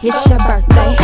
It's your birthday.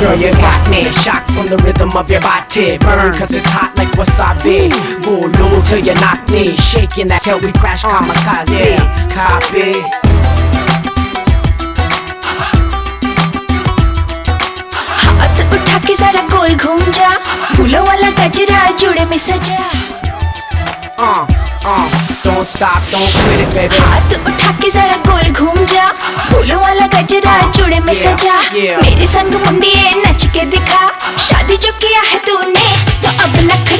Girl, you got me shocked from the rhythm of your body. Burn cause it's hot like wasabi. Go low till you knock me. Shaking that till we crash kamikaze. Copy. हाथ उठा के जरा गोल घूम जा, फूलों वाला गजरा जुड़े में सजा. Don't stop, don't quit it, baby. हाथ उठा के जरा गोल घूम जा, फूलों वाला गजरा जुड़े में सजा. मेरे संग मुंडिये नच के दिखा, शादी जो किया है तूने तो अब नखरे